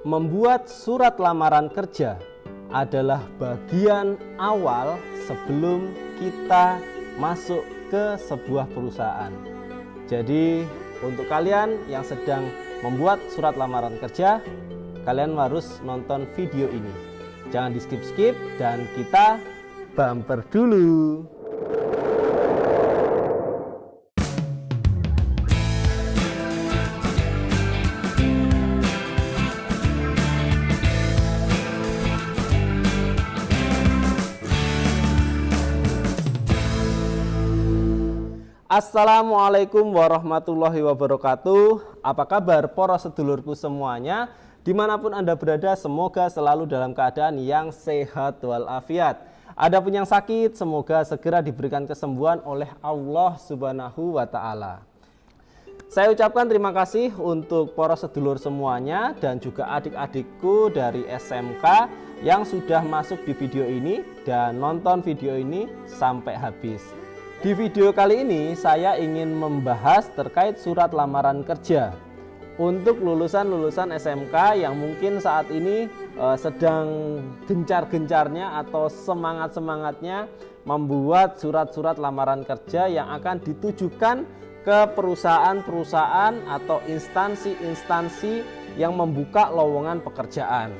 Membuat surat lamaran kerja adalah bagian awal sebelum kita masuk ke sebuah perusahaan. Jadi untuk kalian yang sedang membuat surat lamaran kerja, kalian harus nonton video ini. Jangan di skip-skip dan kita bumper dulu. Assalamualaikum warahmatullahi wabarakatuh. Apa kabar para sedulurku semuanya? Dimanapun Anda berada, semoga selalu dalam keadaan yang sehat walafiat. Adapun yang sakit, semoga segera diberikan kesembuhan oleh Allah Subhanahu wa Ta'ala. Saya ucapkan terima kasih untuk para sedulur semuanya dan juga adik-adikku dari SMK yang sudah masuk di video ini dan nonton video ini sampai habis. Di video kali ini saya ingin membahas terkait surat lamaran kerja untuk lulusan-lulusan SMK yang mungkin saat ini sedang gencar-gencarnya atau semangat-semangatnya membuat surat-surat lamaran kerja yang akan ditujukan ke perusahaan-perusahaan atau instansi-instansi yang membuka lowongan pekerjaan.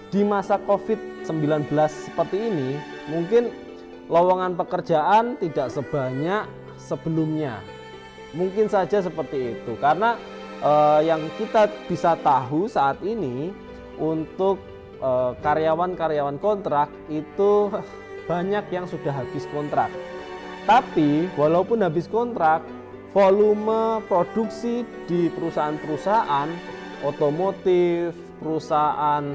Di masa COVID-19 seperti ini, mungkin lowongan pekerjaan tidak sebanyak sebelumnya. Mungkin saja seperti itu karena yang kita bisa tahu saat ini untuk karyawan-karyawan kontrak itu banyak yang sudah habis kontrak. Tapi walaupun habis kontrak, volume produksi di perusahaan-perusahaan otomotif, perusahaan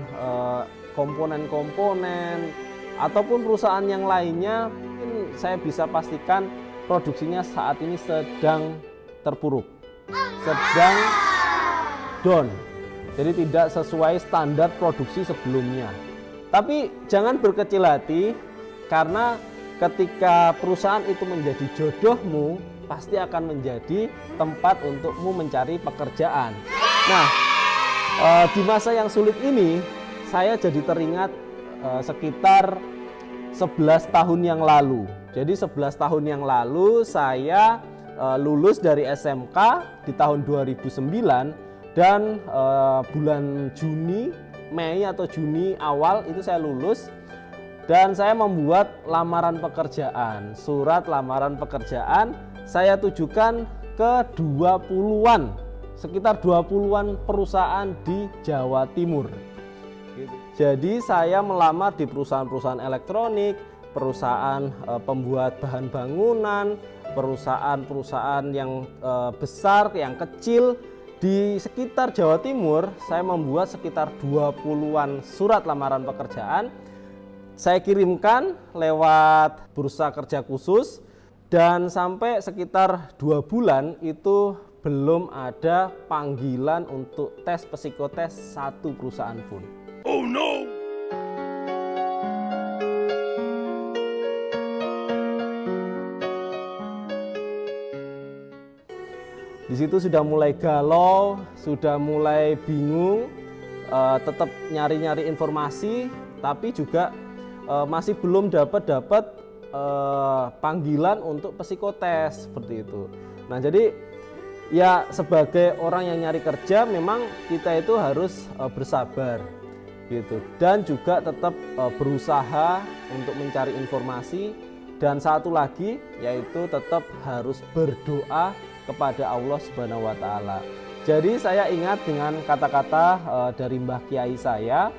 komponen-komponen ataupun perusahaan yang lainnya, saya bisa pastikan produksinya saat ini sedang terpuruk, sedang down. Jadi tidak sesuai standar produksi sebelumnya. Tapi jangan berkecil hati, karena ketika perusahaan itu menjadi jodohmu, pasti akan menjadi tempat untukmu mencari pekerjaan. Nah, di masa yang sulit ini, saya jadi teringat sekitar 11 tahun yang lalu. Jadi 11 tahun yang lalu saya lulus dari SMK di tahun 2009 dan bulan Mei atau Juni awal itu saya lulus dan saya membuat lamaran pekerjaan. Surat lamaran pekerjaan saya tujukan ke 20-an, sekitar 20-an perusahaan di Jawa Timur. Jadi saya melamar di perusahaan-perusahaan elektronik, perusahaan pembuat bahan bangunan, perusahaan-perusahaan yang besar, yang kecil. Di sekitar Jawa Timur, saya membuat sekitar 20-an surat lamaran pekerjaan. Saya kirimkan lewat bursa kerja khusus dan sampai sekitar 2 bulan itu belum ada panggilan untuk tes psikotes satu perusahaan pun. Oh no! Di situ sudah mulai galau, sudah mulai bingung, tetap nyari-nyari informasi, tapi juga masih belum dapat panggilan untuk psikotes seperti itu. Nah, jadi ya sebagai orang yang nyari kerja memang kita itu harus bersabar gitu, dan juga tetap berusaha untuk mencari informasi, dan satu lagi yaitu tetap harus berdoa kepada Allah Subhanahu wa Ta'ala. Jadi saya ingat dengan kata-kata dari Mbah Kiai saya,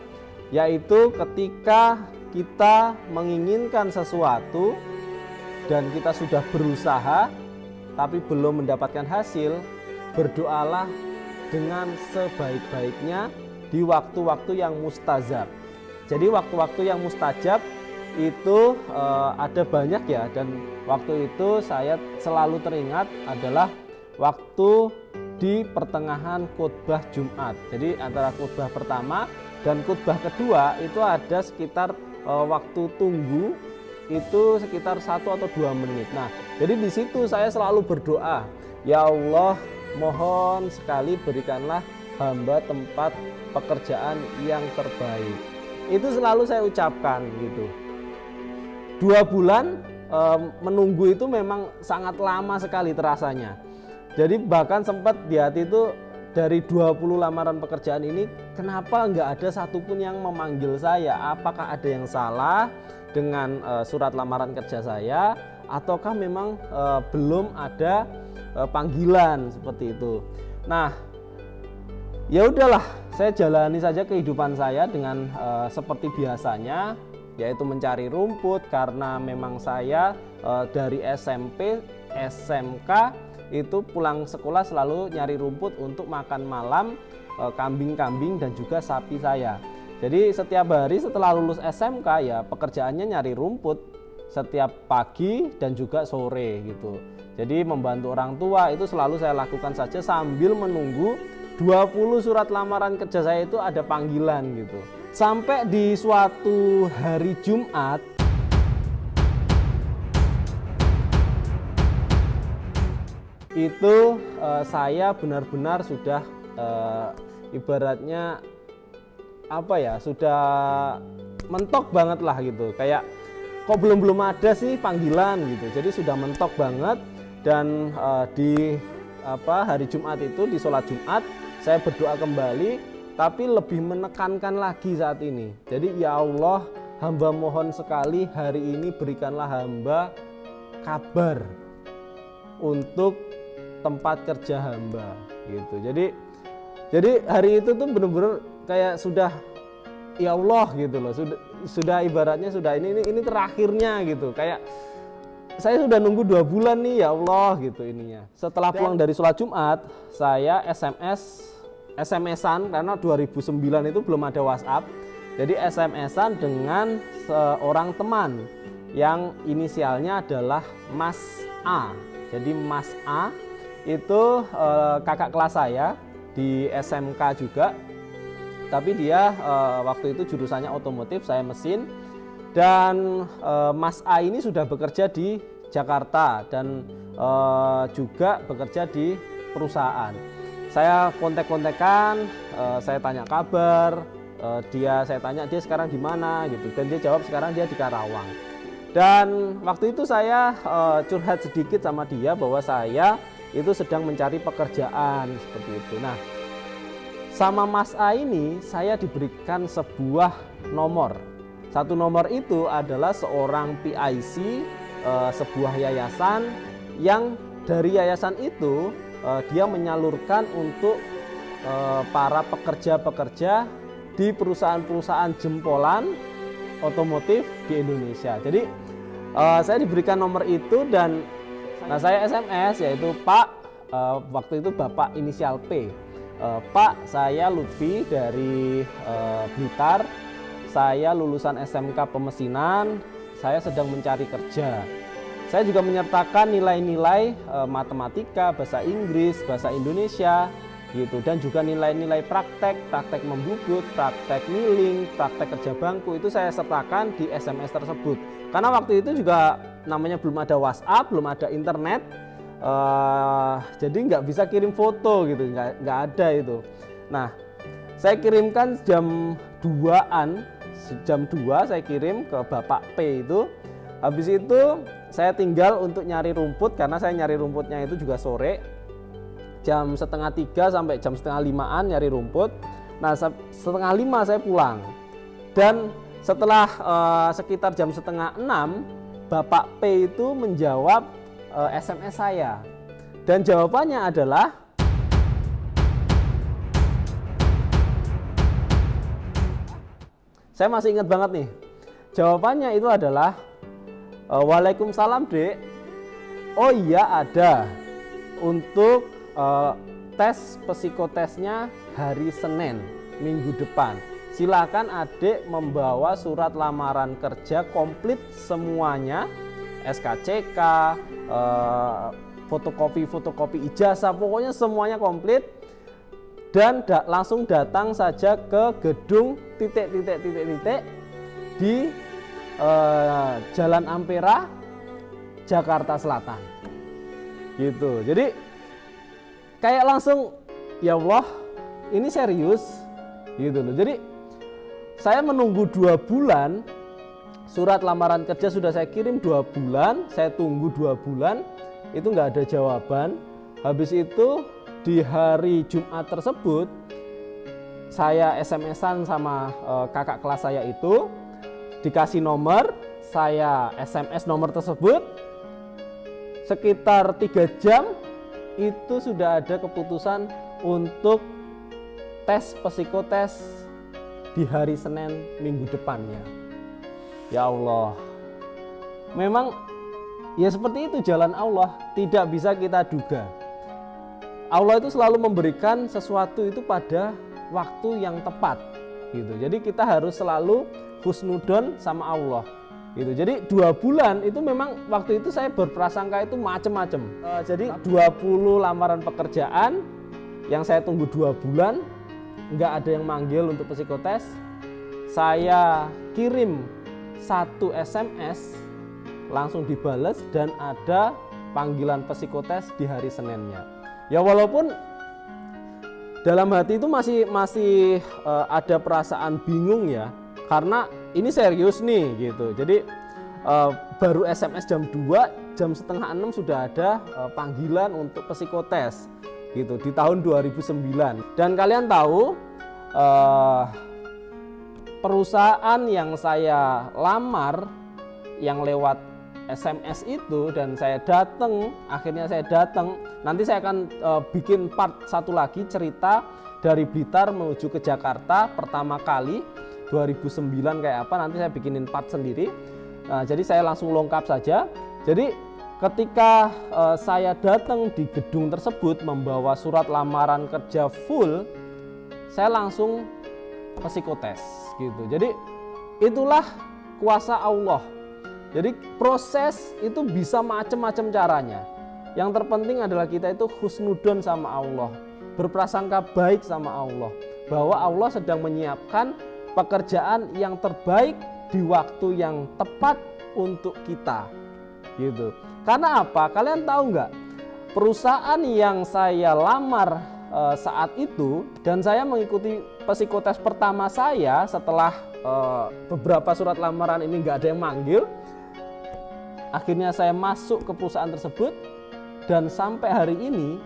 yaitu ketika kita menginginkan sesuatu dan kita sudah berusaha tapi belum mendapatkan hasil, berdoalah dengan sebaik-baiknya di waktu-waktu yang mustajab. Jadi waktu-waktu yang mustajab itu ada banyak ya, dan waktu itu saya selalu teringat adalah waktu di pertengahan khutbah Jumat. Jadi antara khutbah pertama dan khutbah kedua itu ada sekitar waktu tunggu itu sekitar 1 atau 2 menit. Nah, jadi di situ saya selalu berdoa, ya Allah, mohon sekali berikanlah hamba tempat pekerjaan yang terbaik. Itu selalu saya ucapkan gitu. 2 bulan menunggu itu memang sangat lama sekali terasanya. Jadi bahkan sempat di hati itu, dari 20 lamaran pekerjaan ini kenapa nggak ada satupun yang memanggil saya? Apakah ada yang salah dengan surat lamaran kerja saya, ataukah memang belum ada panggilan seperti itu? Nah, ya udahlah, saya jalani saja kehidupan saya dengan seperti biasanya, yaitu mencari rumput, karena memang saya dari SMP, SMK itu pulang sekolah selalu nyari rumput untuk makan malam kambing-kambing dan juga sapi saya. Jadi setiap hari setelah lulus SMK ya pekerjaannya nyari rumput setiap pagi dan juga sore gitu. Jadi membantu orang tua itu selalu saya lakukan saja sambil menunggu 20 surat lamaran kerja saya itu ada panggilan gitu. Sampai di suatu hari Jumat, itu saya benar-benar sudah ibaratnya apa ya, sudah mentok banget lah gitu, kayak kok belum ada sih panggilan gitu. Jadi sudah mentok banget. Dan di hari Jumat itu, di sholat Jumat saya berdoa kembali, tapi lebih menekankan lagi saat ini. Jadi ya Allah, hamba mohon sekali hari ini berikanlah hamba kabar untuk tempat kerja hamba gitu. Jadi hari itu tuh bener-bener kayak sudah ya Allah gitu loh, sudah ibaratnya sudah ini terakhirnya gitu, kayak saya sudah nunggu 2 bulan nih ya Allah gitu ininya. Setelah pulang dari sholat Jumat, saya SMS-an karena 2009 itu belum ada WhatsApp. Jadi SMS-an dengan seorang teman yang inisialnya adalah Mas A. Jadi Mas A itu kakak kelas saya di SMK juga, tapi dia waktu itu jurusannya otomotif, saya mesin. Dan Mas A ini sudah bekerja di Jakarta dan juga bekerja di perusahaan. Saya kontak-kontakan, saya tanya kabar, saya tanya dia sekarang di mana gitu, dan dia jawab sekarang dia di Karawang. Dan waktu itu saya curhat sedikit sama dia bahwa saya itu sedang mencari pekerjaan seperti itu. Nah, sama Mas A ini saya diberikan sebuah nomor. Satu nomor itu adalah seorang PIC sebuah yayasan, yang dari yayasan itu dia menyalurkan untuk para pekerja-pekerja di perusahaan-perusahaan jempolan otomotif di Indonesia. Jadi saya diberikan nomor itu dan saya SMS, yaitu Pak, waktu itu Bapak inisial P. Pak, saya Lutfi dari Blitar. Saya lulusan SMK Pemesinan. Saya sedang mencari kerja. Saya juga menyertakan nilai-nilai matematika, bahasa Inggris, bahasa Indonesia gitu, dan juga nilai-nilai praktek membubut, praktek milling, praktek kerja bangku, itu saya sertakan di SMS tersebut. Karena waktu itu juga namanya belum ada WhatsApp, belum ada internet, jadi nggak bisa kirim foto gitu, nggak ada itu. Nah, saya kirimkan jam 2-an, jam 2 saya kirim ke Bapak P itu. Habis itu saya tinggal untuk nyari rumput, karena saya nyari rumputnya itu juga sore, jam 2:30 sampai jam 4:30 nyari rumput. Nah, 4:30 saya pulang. Dan setelah sekitar jam 5:30 Bapak P itu menjawab SMS saya. Dan jawabannya adalah, saya masih ingat banget nih. Jawabannya itu adalah, Waalaikumsalam Dek. Oh iya ada, untuk tes psikotesnya hari Senin minggu depan. Silakan adik membawa surat lamaran kerja komplit semuanya, SKCK, fotokopi ijazah, pokoknya semuanya komplit. Dan langsung datang saja ke gedung di Jalan Ampera, Jakarta Selatan gitu. Jadi kayak langsung, ya Allah, ini serius gitu loh. Jadi saya menunggu 2 bulan, surat lamaran kerja sudah saya kirim 2 bulan, saya tunggu 2 bulan, itu nggak ada jawaban. Habis itu di hari Jumat tersebut saya SMS-an sama kakak kelas saya itu, dikasih nomor, saya SMS nomor tersebut, sekitar 3 jam itu sudah ada keputusan untuk tes psikotes di hari Senin minggu depannya. Ya Allah, memang ya seperti itu jalan Allah, tidak bisa kita duga. Allah itu selalu memberikan sesuatu itu pada waktu yang tepat gitu. Jadi kita harus selalu husnudon sama Allah gitu. Jadi 2 bulan itu memang waktu itu saya berprasangka itu macem-macem. Jadi 20 lamaran pekerjaan yang saya tunggu 2 bulan, nggak ada yang manggil untuk psikotes. Saya kirim 1 SMS langsung dibales dan ada panggilan psikotes di hari Seninnya. Ya walaupun dalam hati itu masih ada perasaan bingung ya, karena ini serius nih gitu. Jadi baru SMS jam 2, jam setengah 6 sudah ada panggilan untuk psikotes gitu di tahun 2009. Dan kalian tahu perusahaan yang saya lamar yang lewat SMS itu dan saya datang, akhirnya saya datang. Nanti saya akan bikin part 1 lagi cerita dari Blitar menuju ke Jakarta pertama kali 2009 kayak apa, nanti saya bikinin part sendiri. Jadi saya langsung lengkap saja. Jadi ketika saya datang di gedung tersebut membawa surat lamaran kerja full, saya langsung psikotes gitu. Jadi itulah kuasa Allah. Jadi proses itu bisa macam-macam caranya. Yang terpenting adalah kita itu husnudon sama Allah, berprasangka baik sama Allah, bahwa Allah sedang menyiapkan pekerjaan yang terbaik di waktu yang tepat untuk kita gitu. Karena apa? Kalian tahu nggak? Perusahaan yang saya lamar saat itu dan saya mengikuti psikotes pertama saya setelah beberapa surat lamaran ini nggak ada yang manggil. Akhirnya saya masuk ke perusahaan tersebut dan sampai hari ini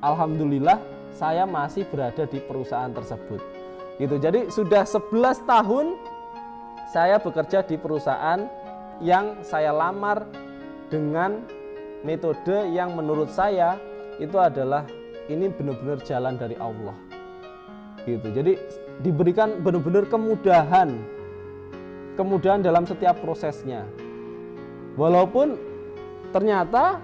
alhamdulillah saya masih berada di perusahaan tersebut. Gitu. Jadi sudah 11 tahun saya bekerja di perusahaan yang saya lamar dengan metode yang menurut saya itu adalah ini benar-benar jalan dari Allah. Gitu. Jadi diberikan benar-benar kemudahan dalam setiap prosesnya. Walaupun ternyata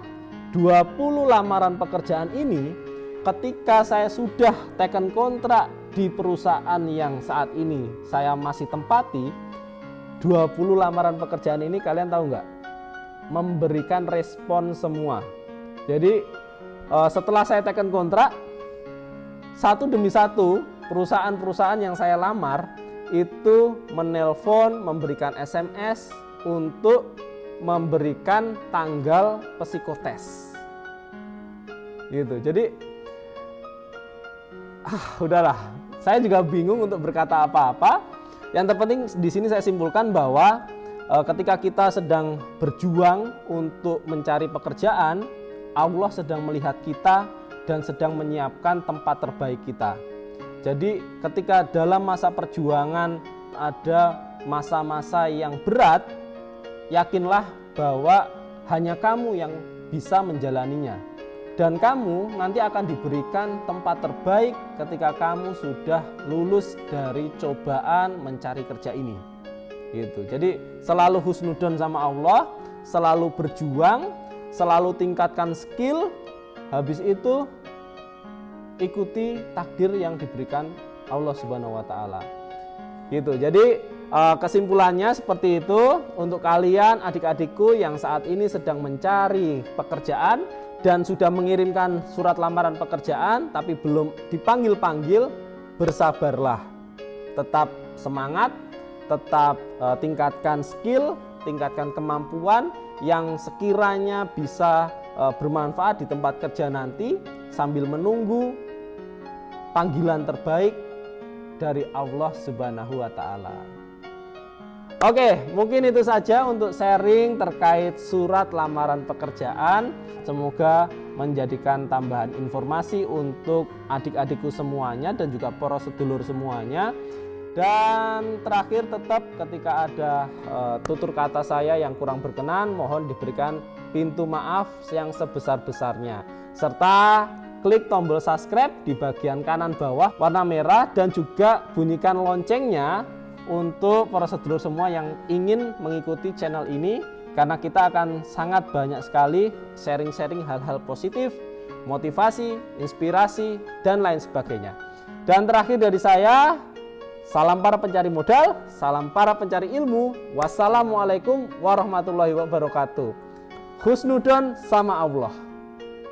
20 lamaran pekerjaan ini ketika saya sudah teken kontrak di perusahaan yang saat ini saya masih tempati, 20 lamaran pekerjaan ini kalian tahu nggak? Memberikan respon semua. Jadi setelah saya teken kontrak, satu demi satu perusahaan-perusahaan yang saya lamar itu menelpon, memberikan SMS untuk memberikan tanggal psikotes gitu. Jadi udahlah, saya juga bingung untuk berkata apa-apa. Yang terpenting di sini saya simpulkan bahwa ketika kita sedang berjuang untuk mencari pekerjaan, Allah sedang melihat kita dan sedang menyiapkan tempat terbaik kita. Jadi ketika dalam masa perjuangan ada masa-masa yang berat, yakinlah bahwa hanya kamu yang bisa menjalaninya. Dan kamu nanti akan diberikan tempat terbaik ketika kamu sudah lulus dari cobaan mencari kerja ini. Gitu. Jadi selalu husnudon sama Allah, selalu berjuang, selalu tingkatkan skill, habis itu ikuti takdir yang diberikan Allah Subhanahu wa taala. Gitu. Jadi kesimpulannya seperti itu untuk kalian adik-adikku yang saat ini sedang mencari pekerjaan dan sudah mengirimkan surat lamaran pekerjaan tapi belum dipanggil-panggil, bersabarlah. Tetap semangat, tetap tingkatkan skill, tingkatkan kemampuan yang sekiranya bisa bermanfaat di tempat kerja nanti sambil menunggu panggilan terbaik dari Allah Subhanahu wa Ta'ala. Oke, mungkin itu saja untuk sharing terkait surat lamaran pekerjaan. Semoga menjadikan tambahan informasi untuk adik-adikku semuanya dan juga para sedulur semuanya. Dan terakhir, tetap ketika ada tutur kata saya yang kurang berkenan, mohon diberikan pintu maaf yang sebesar-besarnya. Serta klik tombol subscribe di bagian kanan bawah warna merah dan juga bunyikan loncengnya untuk para sedulur semua yang ingin mengikuti channel ini, karena kita akan sangat banyak sekali sharing-sharing hal-hal positif, motivasi, inspirasi, dan lain sebagainya. Dan terakhir dari saya, salam para pencari modal, salam para pencari ilmu. Wassalamualaikum warahmatullahi wabarakatuh. Husnudon sama Allah.